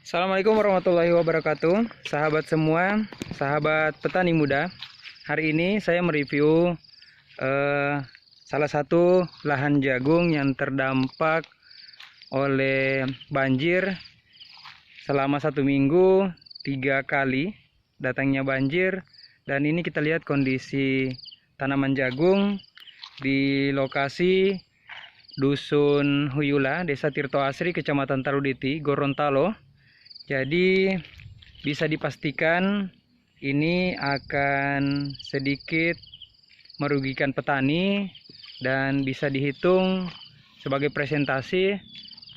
Assalamualaikum warahmatullahi wabarakatuh. Sahabat semua, sahabat petani muda. Hari ini saya mereview salah satu lahan jagung yang terdampak oleh banjir selama 1 minggu. 3 kali datangnya banjir, dan ini kita lihat kondisi tanaman jagung di lokasi Dusun Huyula, Desa Tirto Asri, Kecamatan Taluditi, Gorontalo. Jadi bisa dipastikan ini akan sedikit merugikan petani dan bisa dihitung sebagai presentasi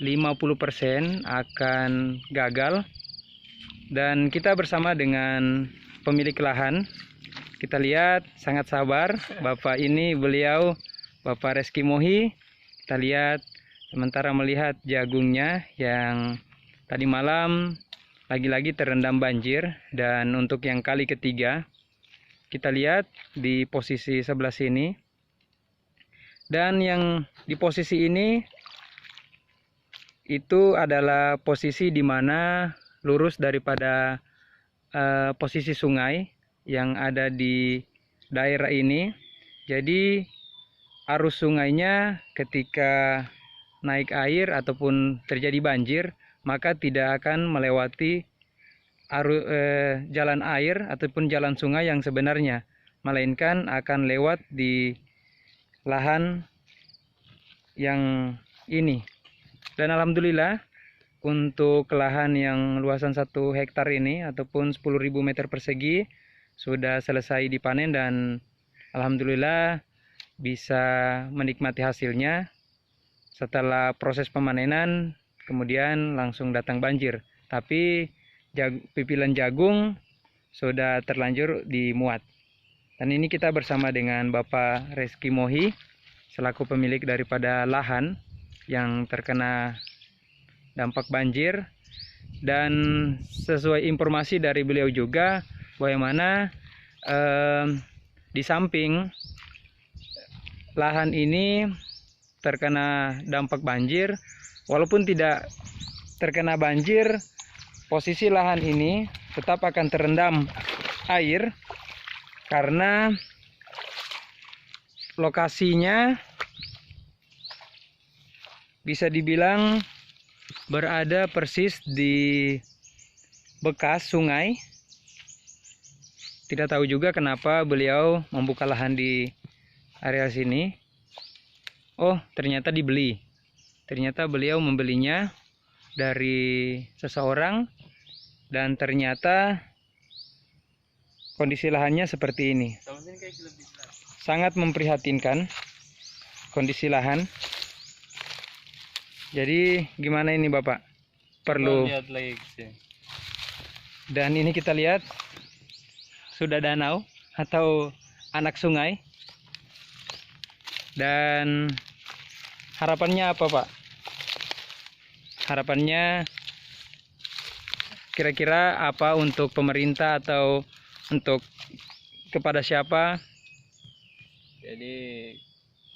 50% akan gagal. Dan kita bersama dengan pemilik lahan, kita lihat sangat sabar Bapak ini, beliau Bapak Reski Mohi. Kita lihat sementara melihat jagungnya yang tadi malam lagi-lagi terendam banjir, dan untuk yang kali ketiga kita lihat di posisi sebelah sini. Dan yang di posisi ini itu adalah posisi di mana lurus daripada posisi sungai yang ada di daerah ini. Jadi arus sungainya ketika naik air ataupun terjadi banjir, maka tidak akan melewati jalan air ataupun jalan sungai yang sebenarnya, melainkan akan lewat di lahan yang ini. Dan alhamdulillah untuk lahan yang luasan 1 hektar ini ataupun 10.000 meter persegi sudah selesai dipanen, dan alhamdulillah bisa menikmati hasilnya. Setelah proses pemanenan kemudian langsung datang banjir, tapi pipilan jagung sudah terlanjur dimuat. Dan ini kita bersama dengan Bapak Reski Mohi selaku pemilik daripada lahan yang terkena dampak banjir. Dan sesuai informasi dari beliau juga, bagaimana di samping lahan ini terkena dampak banjir, walaupun tidak terkena banjir, posisi lahan ini tetap akan terendam air karena lokasinya bisa dibilang berada persis di bekas sungai. Tidak tahu juga kenapa beliau membuka lahan di area sini. Oh, ternyata dibeli. Ternyata beliau membelinya dari seseorang, dan ternyata kondisi lahannya seperti ini. Sangat memprihatinkan kondisi lahan. Jadi gimana ini Bapak? Perlu. Dan ini kita lihat sudah danau atau anak sungai. Dan harapannya apa Pak? Harapannya kira-kira apa untuk pemerintah atau untuk kepada siapa? Jadi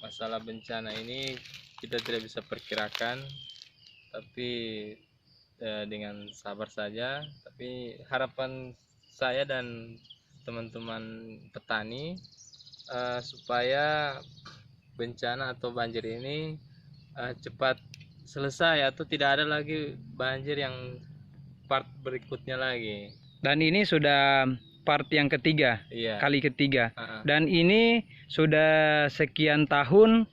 masalah bencana ini kita tidak bisa perkirakan, tapi dengan sabar saja. Tapi harapan saya dan teman-teman petani supaya bencana atau banjir ini cepat selesai, atau tidak ada lagi banjir yang part berikutnya lagi. Dan ini sudah part yang ketiga, Iya. kali ketiga. Dan ini sudah sekian tahun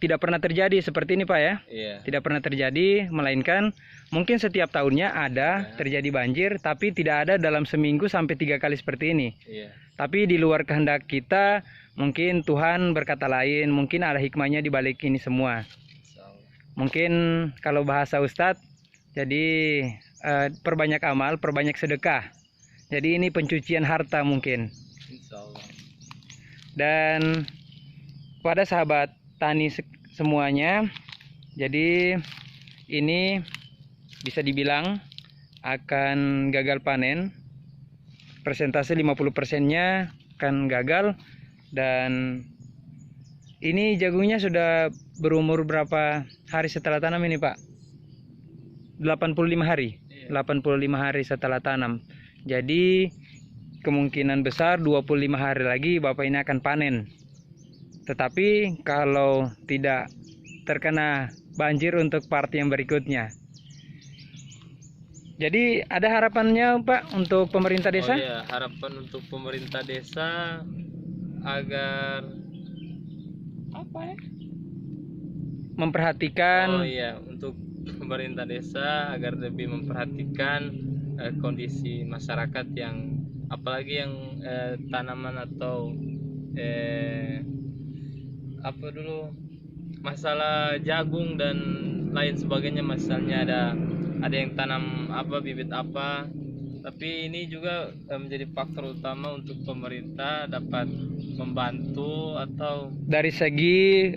tidak pernah terjadi seperti ini Pak ya. Iya. Tidak pernah terjadi, melainkan mungkin setiap tahunnya ada terjadi banjir, tapi tidak ada dalam seminggu sampai 3 kali seperti ini. Iya. Tapi di luar kehendak kita, mungkin Tuhan berkata lain, mungkin ada hikmahnya di balik ini semua. Mungkin kalau bahasa Ustadz, jadi perbanyak amal, perbanyak sedekah. Jadi ini pencucian harta mungkin. Dan pada sahabat tani semuanya, jadi ini bisa dibilang akan gagal panen. Persentase 50%-nya akan gagal. Dan ini jagungnya sudah berumur berapa hari setelah tanam ini Pak? 85 hari. Iya. 85 hari setelah tanam. Jadi kemungkinan besar 25 hari lagi Bapak ini akan panen. Tetapi kalau tidak terkena banjir untuk part yang berikutnya. Jadi ada harapannya Pak untuk pemerintah desa? Oh iya, harapan untuk pemerintah desa agar apa ya? Memperhatikan. Oh iya, untuk pemerintah desa agar lebih memperhatikan kondisi masyarakat yang apalagi yang tanaman atau apa dulu masalah jagung dan lain sebagainya, misalnya ada yang tanam apa bibit apa, tapi ini juga menjadi faktor utama untuk pemerintah dapat membantu atau Dari segi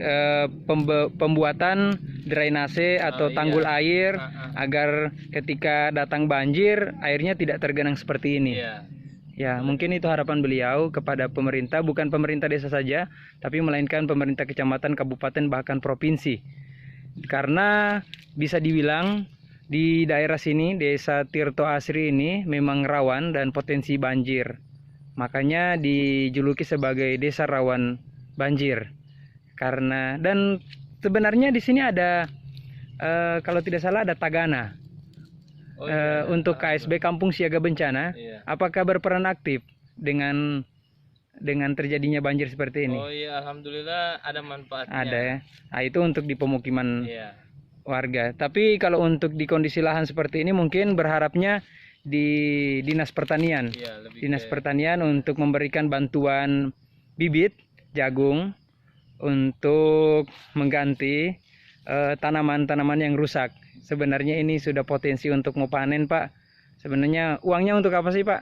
pembuatan drainase atau tanggul iya. air agar ketika datang banjir airnya tidak tergenang seperti ini. Iya. Ya, mungkin itu harapan beliau kepada pemerintah, bukan pemerintah desa saja, tapi melainkan pemerintah kecamatan, kabupaten, bahkan provinsi. Karena bisa dibilang di daerah sini, Desa Tirto Asri ini memang rawan dan potensi banjir. Makanya dijuluki sebagai desa rawan banjir. Karena dan sebenarnya di sini ada kalau tidak salah ada tagana. Oh, iya, untuk KSB Kampung Siaga Bencana, iya. apakah berperan aktif dengan terjadinya banjir seperti ini? Oh iya, alhamdulillah ada manfaatnya. Ada ya. Nah, itu untuk di pemukiman Iya. warga. Tapi kalau untuk di kondisi lahan seperti ini mungkin berharapnya di Dinas Pertanian. Iya, lebih Dinas Pertanian untuk memberikan bantuan bibit jagung untuk mengganti tanaman-tanaman yang rusak. Sebenarnya ini sudah potensi untuk mau panen, Pak. Sebenarnya uangnya untuk apa sih, Pak?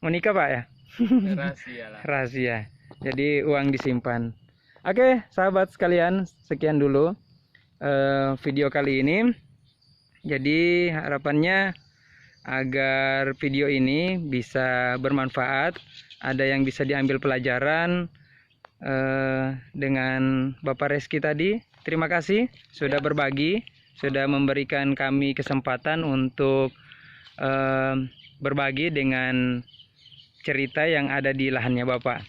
Mau nikah, Pak ya? rahasia lah. Rahasia. Jadi uang disimpan. Oke, sahabat sekalian, sekian dulu video kali ini. Jadi harapannya agar video ini bisa bermanfaat, ada yang bisa diambil pelajaran dengan Bapak Reski tadi. Terima kasih sudah berbagi, sudah memberikan kami kesempatan untuk berbagi dengan cerita yang ada di lahannya Bapak.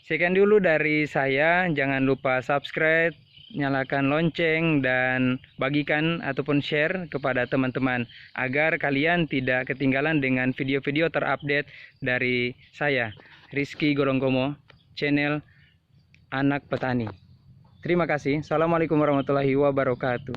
Sekian dulu dari saya, jangan lupa subscribe, nyalakan lonceng, dan bagikan ataupun share kepada teman-teman agar kalian tidak ketinggalan dengan video-video terupdate dari saya, Rizky Golongkomo, channel Anak Petani. Terima kasih. Assalamualaikum warahmatullahi wabarakatuh.